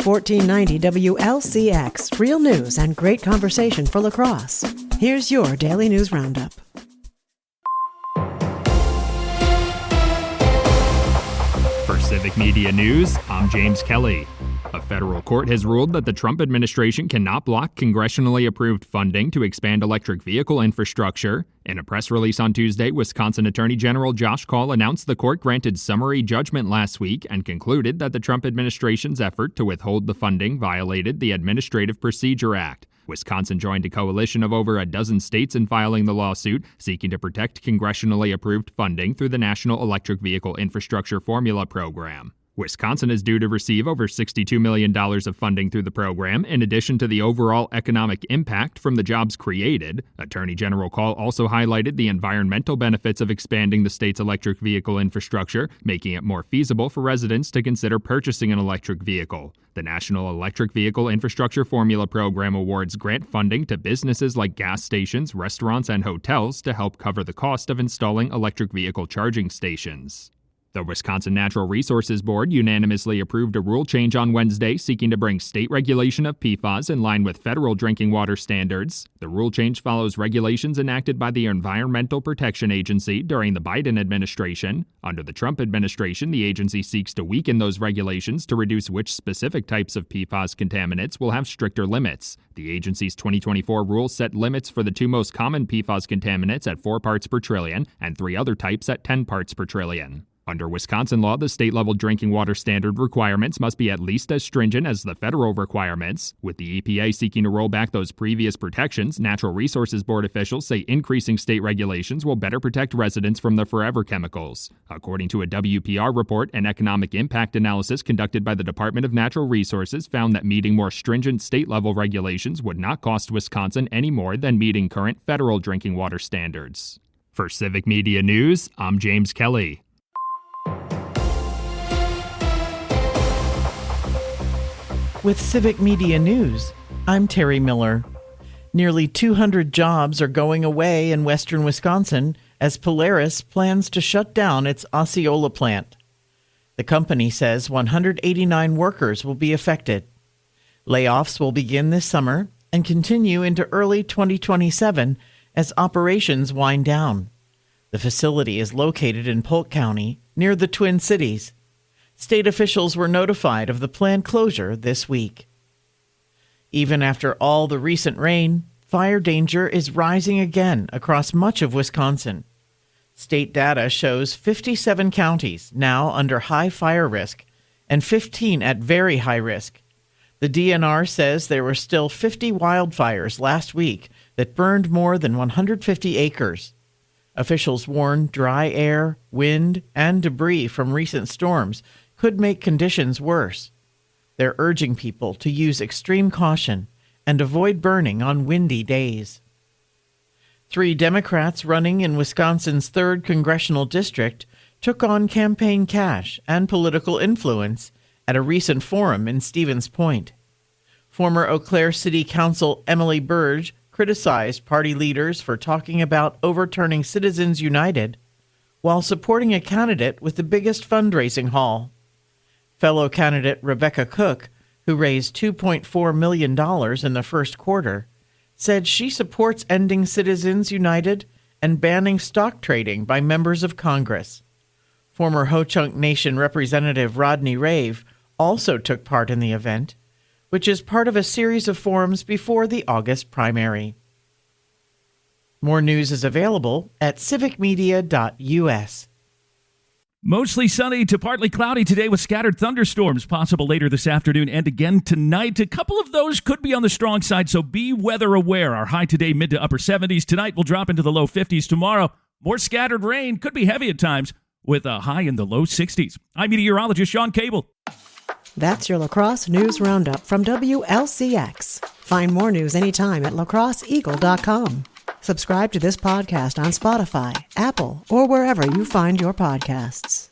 1490 WLCX, real news and great conversation for La Crosse. Here's your Daily News Roundup. For Civic Media News, I'm James Kelly. A federal court has ruled that the Trump administration cannot block congressionally approved funding to expand electric vehicle infrastructure. In a press release on Tuesday, Wisconsin Attorney General Josh Kaul announced the court granted summary judgment last week and concluded that the Trump administration's effort to withhold the funding violated the Administrative Procedure Act. Wisconsin joined a coalition of over a dozen states in filing the lawsuit, seeking to protect congressionally approved funding through the National Electric Vehicle Infrastructure Formula Program. Wisconsin is due to receive over $62 million of funding through the program, in addition to the overall economic impact from the jobs created. Attorney General Kaul also highlighted the environmental benefits of expanding the state's electric vehicle infrastructure, making it more feasible for residents to consider purchasing an electric vehicle. The National Electric Vehicle Infrastructure Formula Program awards grant funding to businesses like gas stations, restaurants, and hotels to help cover the cost of installing electric vehicle charging stations. The Wisconsin Natural Resources Board unanimously approved a rule change on Wednesday seeking to bring state regulation of PFAS in line with federal drinking water standards. The rule change follows regulations enacted by the Environmental Protection Agency during the Biden administration. Under the Trump administration, the agency seeks to weaken those regulations to reduce which specific types of PFAS contaminants will have stricter limits. The agency's 2024 rule set limits for the two most common PFAS contaminants at 4 parts per trillion and 3 other types at 10 parts per trillion. Under Wisconsin law, the state-level drinking water standard requirements must be at least as stringent as the federal requirements. With the EPA seeking to roll back those previous protections, Natural Resources Board officials say increasing state regulations will better protect residents from the forever chemicals. According to a WPR report, an economic impact analysis conducted by the Department of Natural Resources found that meeting more stringent state-level regulations would not cost Wisconsin any more than meeting current federal drinking water standards. For Civic Media News, I'm James Kelly. With Civic Media News, I'm Terry Miller. Nearly 200 jobs are going away in western Wisconsin as Polaris plans to shut down its Osceola plant. The company says 189 workers will be affected. Layoffs will begin this summer and continue into early 2027 as operations wind down. The facility is located in Polk County, near the Twin Cities. State officials were notified of the planned closure this week. Even after all the recent rain, fire danger is rising again across much of Wisconsin. State data shows 57 counties now under high fire risk and 15 at very high risk. The DNR says there were still 50 wildfires last week that burned more than 150 acres. Officials warn dry air, wind, and debris from recent storms could make conditions worse. They're urging people to use extreme caution and avoid burning on windy days. 3 Democrats running in Wisconsin's 3rd congressional district took on campaign cash and political influence at a recent forum in Stevens Point. Former Eau Claire City Council Emily Burge criticized party leaders for talking about overturning Citizens United while supporting a candidate with the biggest fundraising haul. Fellow candidate Rebecca Cook, who raised $2.4 million in the first quarter, said she supports ending Citizens United and banning stock trading by members of Congress. Former Ho-Chunk Nation Representative Rodney Rave also took part in the event, which is part of a series of forums before the August primary. More news is available at civicmedia.us. Mostly sunny to partly cloudy today with scattered thunderstorms possible later this afternoon and again tonight. A couple of those could be on the strong side, so be weather aware. Our high today mid to upper 70s. Tonight will drop into the low 50s. Tomorrow, more scattered rain, could be heavy at times, with a high in the low 60s. I'm meteorologist Sean Cable. That's your La Crosse News Roundup from WLCX. Find more news anytime at lacrosseeagle.com. Subscribe to this podcast on Spotify, Apple, or wherever you find your podcasts.